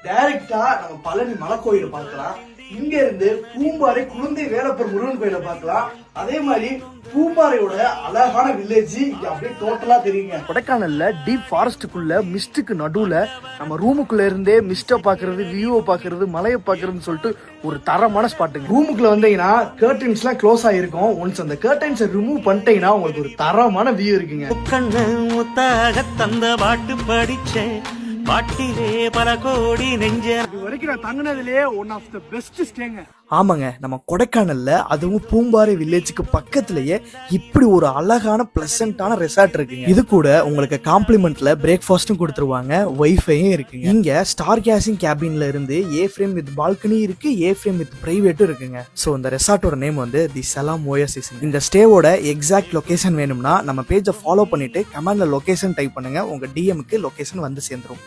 டைரக்டா நம்ம பழனி மலை கோயிலை பார்க்கலாம். இங்க இருந்து பூம்பாறை குழந்தை வேலப்பர் முருகன் கோயிலை பார்க்கலாம். அதே மாதிரி பூம்பாறையோட அழகான வில்லேஜ் இங்க அப்படியே டோட்டலா தெரியுங்க. கொடைக்கானல்ல டீப் ஃபாரஸ்டுக்குள்ள மிஸ்டுக்கு நடுவுல நம்ம ரூமுக்குள்ள இருந்தே மிஸ்ட பாக்குறது, வியூவை பாக்குறது, மலையை பாக்குறதுன்னு சொல்லிட்டு ஒரு தரமான ஸ்பாட்டுங்க. ரூமுக்குள்ள வந்தீங்கன்னா கர்டைன்ஸ் எல்லாம் க்ளோஸ் ஆயிருக்கும். ஒன்ஸ் அந்த கர்டைன்ஸை ரிமூவ் பண்ணிட்டீங்கன்னா உங்களுக்கு ஒரு தரமான வியூ இருக்குங்க. கண்ணு முத்தாக தந்த பாட்டு படிச்சேன், பாட்டிலே பல கோடி நெஞ்ச வரைக்கும் நான் தங்கினதுலயே ஒன் ஆஃப் த பெஸ்ட் ஸ்டேங்க. ஆமாங்க, நம்ம கொடைக்கானல்ல அதுவும் பூம்பாறை வில்லேஜுக்கு பக்கத்திலேயே இப்படி ஒரு அழகான பிளசண்டான ரெசார்ட் இருக்குங்க. இது கூட உங்களுக்கு காம்ப்ளிமெண்ட்ல பிரேக்ஃபாஸ்டும் கொடுத்துருவாங்க, வைஃபையும் இருக்குங்க. இங்க ஸ்டார் கேசிங் கேபின்ல இருந்து ஏ ஃப்ரேம் வித் பால்கனி இருக்கு, ஏ ஃப்ரேம் வித் பிரைவேட்டும் இருக்குங்க. ஸோ இந்த ரெசார்ட்டோட நேம் வந்து தி சலாம் ஓயசிஸ். இந்த ஸ்டேவோட எக்ஸாக்ட் லொகேஷன் வேணும்னா நம்ம பேஜை ஃபாலோ பண்ணிட்டு கமெண்ட்ல லொகேஷன் டைப் பண்ணுங்க, உங்க டிஎம்க்கு லொகேஷன் வந்து சேர்ந்துரும்.